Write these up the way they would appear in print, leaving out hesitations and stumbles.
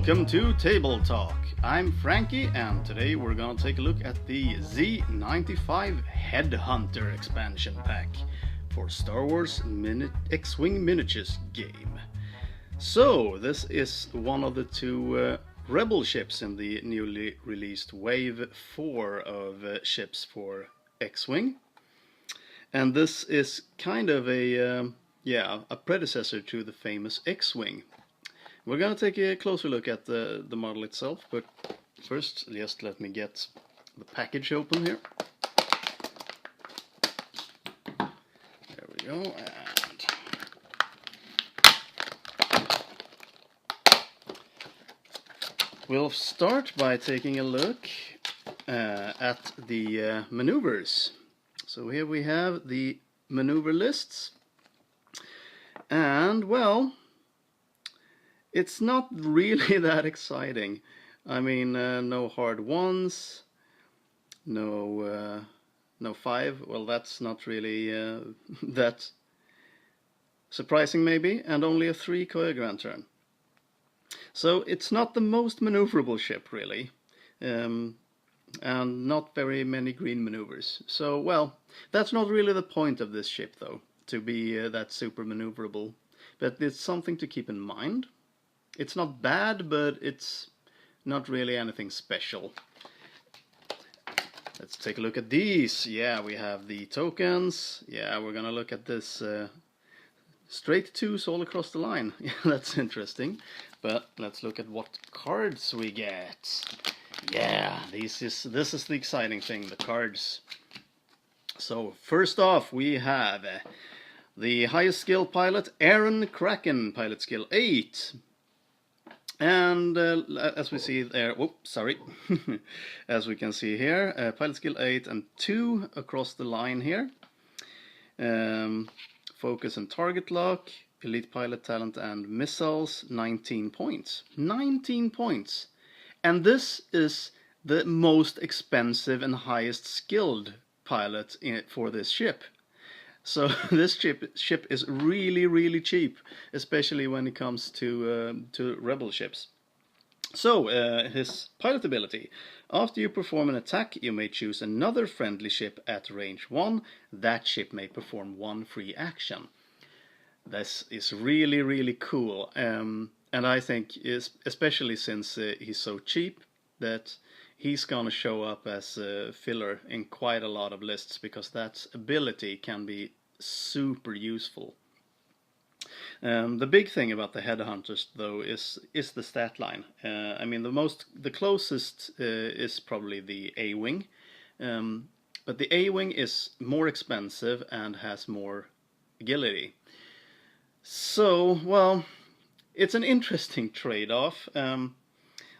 Welcome to Table Talk. I'm Frankie, and today we're gonna take a look at the Z-95 Headhunter expansion pack for Star Wars X-Wing Miniatures game. So, this is one of the two Rebel ships in the newly released Wave 4 of ships for X-Wing. And this is kind of a predecessor to the famous X-Wing. We're gonna take a closer look at the model itself, but first just let me get the package open here. There we go, and we'll start by taking a look at the maneuvers. So here we have the maneuver lists, and well, it's not really that exciting. I mean, no hard ones, no 5. Well, that's not really that surprising maybe, and only a 3 choreograph turn. So it's not the most maneuverable ship really, and not very many green maneuvers. So well, that's not really the point of this ship though, to be that super maneuverable. But it's something to keep in mind. It's not bad, but it's not really anything special. Let's take a look at these. Yeah, we have the tokens. Yeah, we're gonna look at this straight 2s all across the line. Yeah, that's interesting. But let's look at what cards we get. Yeah, this is the exciting thing, the cards. So first off, we have the highest skill pilot, Aaron Kraken, pilot skill 8. And as we see there, as we can see here, pilot skill 8 and 2 across the line here. Focus and target lock, elite pilot talent and missiles, 19 points. 19 points. And this is the most expensive and highest skilled pilot for this ship. So this ship is really cheap, especially when it comes to Rebel ships. So his pilot ability: after you perform an attack, you may choose another friendly ship at range 1. That ship may perform 1 free action. This is really cool, and I think especially since he's so cheap, that he's gonna show up as a filler in quite a lot of lists, because that ability can be super useful. The big thing about the Headhunters though is the stat line. I mean, the closest is probably the A-Wing, but the A-Wing is more expensive and has more agility. So, well, it's an interesting trade-off.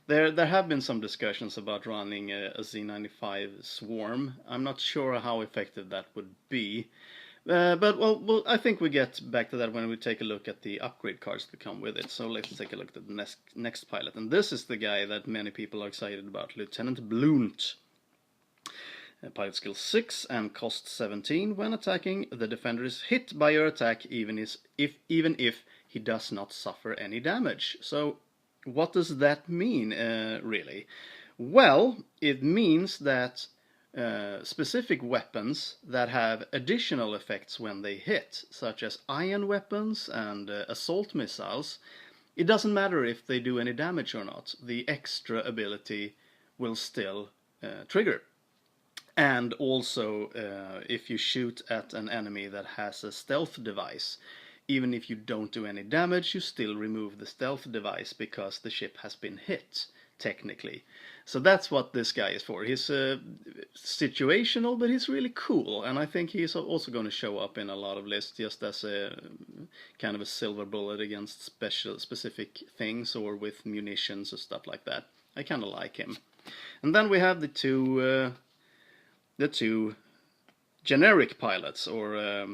There have been some discussions about running a Z-95 Swarm. I'm not sure how effective that would be. But well, I think we get back to that when we take a look at the upgrade cards that come with it. So let's take a look at the next pilot. And this is the guy that many people are excited about, Lieutenant Blunt. Pilot skill 6 and cost 17. When attacking, the defender is hit by your attack even if he does not suffer any damage. So what does that mean, really? Well, it means that specific weapons that have additional effects when they hit, such as ion weapons and assault missiles, it doesn't matter if they do any damage or not, the extra ability will still trigger. And also, if you shoot at an enemy that has a stealth device, even if you don't do any damage, you still remove the stealth device because the ship has been hit, technically. So that's what this guy is for. He's situational, but he's really cool, and I think he's also going to show up in a lot of lists just as a kind of a silver bullet against specific things, or with munitions or stuff like that. I kind of like him. And then we have the two generic pilots, or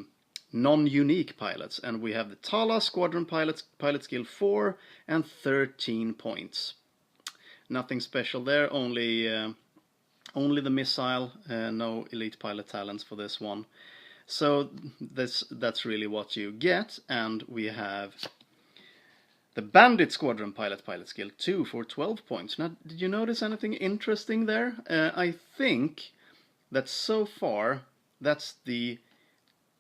non-unique pilots, and we have the Tala Squadron pilots, pilot skill 4 and 13 points. Nothing special there, only the missile, no elite pilot talents for this one. So that's really what you get. And we have The Bandit Squadron pilot skill 2 for 12 points. Now, did you notice anything interesting there? I think that so far that's the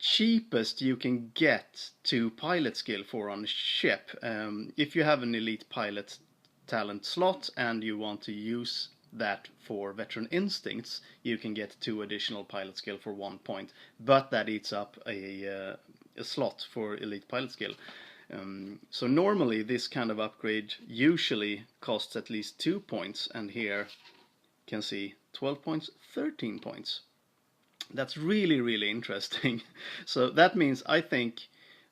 cheapest you can get to pilot skill for on a ship. If you have an elite pilot talent slot and you want to use that for veteran instincts, you can get 2 additional pilot skill for 1 point, but that eats up a slot for elite pilot skill. So normally this kind of upgrade usually costs at least 2 points, and here you can see 12 points, 13 points. That's really, really interesting. So that means I think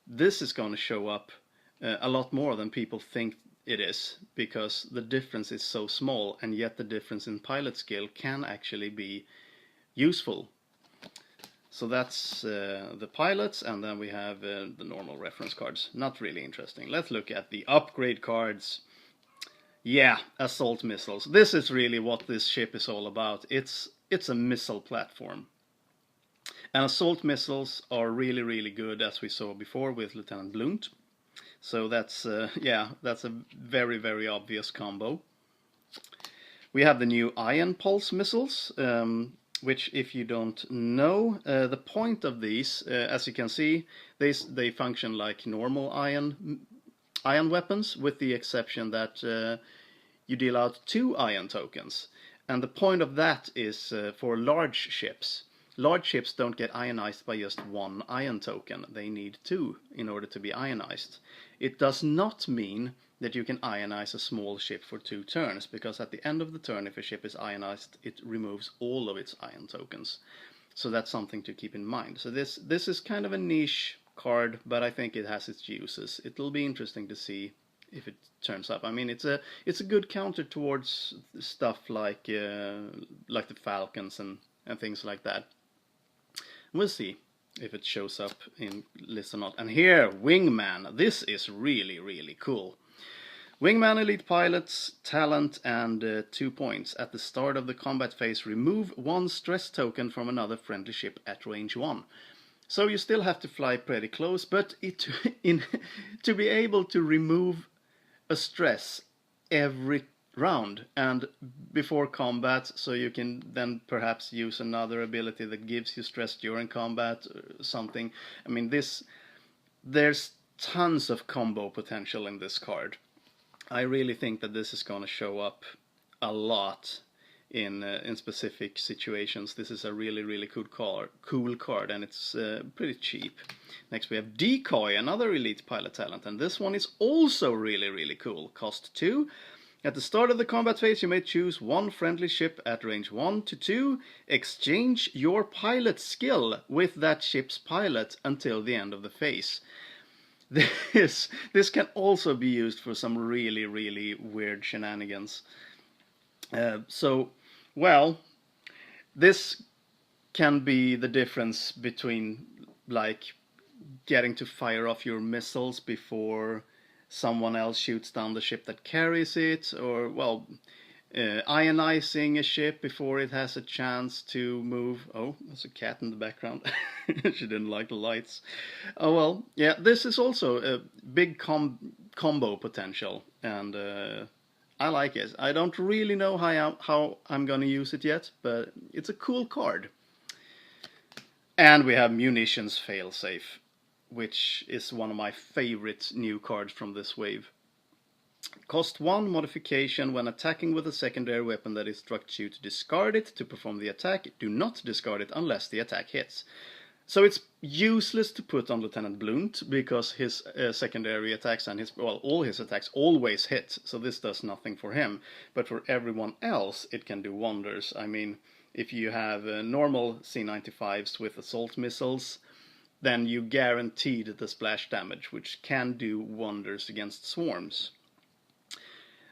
this is going to show up a lot more than people think it is, because the difference is so small, and yet the difference in pilot skill can actually be useful. So that's the pilots, and then we have the normal reference cards. Not really interesting. Let's look at the upgrade cards. Yeah, assault missiles. This is really what this ship is all about. It's a missile platform. And assault missiles are really, really good, as we saw before with Lieutenant Blunt. So that's that's a very, very obvious combo. We have the new ion pulse missiles, which, if you don't know, the point of these, as you can see, they function like normal ion weapons, with the exception that you deal out 2 ion tokens. And the point of that is for large ships. Large ships don't get ionized by just 1 ion token. They need 2 in order to be ionized. It does not mean that you can ionize a small ship for 2 turns, because at the end of the turn, if a ship is ionized, it removes all of its ion tokens. So that's something to keep in mind. So this is kind of a niche card, but I think it has its uses. It'll be interesting to see if it turns up. I mean, it's a good counter towards stuff like the Falcons and things like that. We'll see if it shows up in list or not. And here, Wingman. This is really, really cool. Wingman elite pilots, talent, and 2 points. At the start of the combat phase, remove 1 stress token from another friendly ship at range 1. So you still have to fly pretty close, but to be able to remove a stress every round and before combat, so you can then perhaps use another ability that gives you stress during combat or something. I mean, there's tons of combo potential in this card. I really think that this is going to show up a lot in specific situations. This is a really, really cool card, and it's pretty cheap. Next we have Decoy, another elite pilot talent, and this one is also really, really cool. Cost 2. At the start of the combat phase, you may choose 1 friendly ship at range 1 to 2. Exchange your pilot skill with that ship's pilot until the end of the phase. This can also be used for some really, really weird shenanigans. Well, this can be the difference between, like, getting to fire off your missiles before someone else shoots down the ship that carries it, or, well, ionizing a ship before it has a chance to move. Oh, there's a cat in the background. She didn't like the lights. Oh well, yeah, this is also a big combo potential, and I like it. I don't really know how I'm gonna use it yet, but it's a cool card. And we have Munitions Failsafe, which is one of my favorite new cards from this wave. Cost 1 modification: when attacking with a secondary weapon that instructs you to discard it to perform the attack, do not discard it unless the attack hits. So it's useless to put on Lieutenant Blunt, because his secondary attacks and all his attacks always hit, so this does nothing for him. But for everyone else, it can do wonders. I mean, if you have normal Z-95s with assault missiles, then you guaranteed the splash damage, which can do wonders against swarms.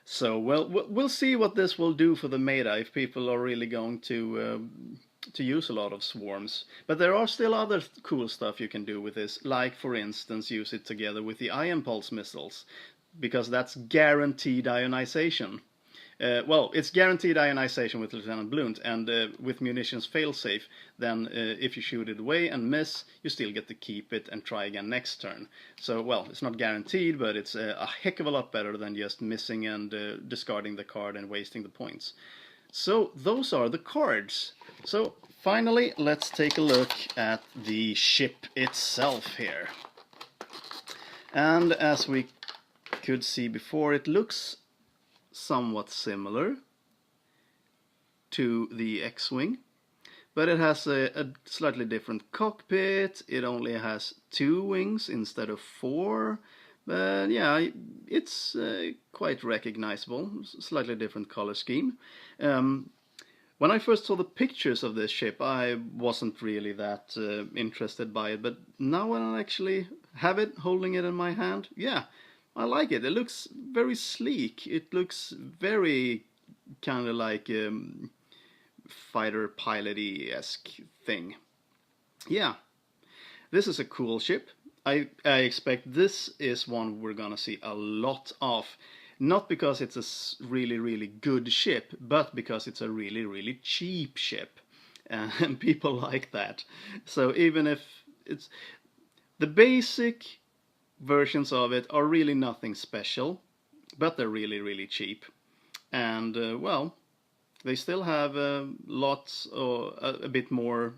So, well, we'll see what this will do for the meta, if people are really going to use a lot of swarms. But there are still other cool stuff you can do with this, like, for instance, use it together with the ion pulse missiles, because that's guaranteed ionization. Well, it's guaranteed ionization with Lieutenant Blunt, and with munitions failsafe, then if you shoot it away and miss, you still get to keep it and try again next turn. So, well, it's not guaranteed, but it's a heck of a lot better than just missing and discarding the card and wasting the points. So, those are the cards. So, finally, let's take a look at the ship itself here. And as we could see before, it looks somewhat similar to the X-Wing, but it has a slightly different cockpit. It only has 2 wings instead of 4, but yeah, it's quite recognizable. Slightly different color scheme. When I first saw the pictures of this ship, I wasn't really that interested by it, but now when I actually have it, holding it in my hand, yeah, I like it. It looks very sleek. It looks very kind of like fighter pilot-y-esque thing. Yeah, this is a cool ship. I expect this is one we're gonna see a lot of. Not because it's a really, really good ship, but because it's a really, really cheap ship. And people like that. So even if it's the basic versions of it are really nothing special, but they're really, really cheap. And well, they still have lots or a bit more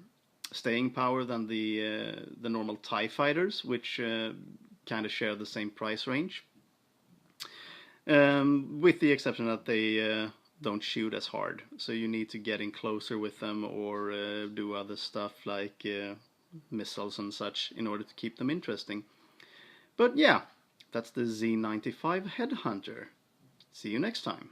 staying power than the normal TIE fighters, which kind of share the same price range. With the exception that they don't shoot as hard, so you need to get in closer with them or do other stuff like missiles and such in order to keep them interesting. But yeah, that's the Z-95 Headhunter. See you next time.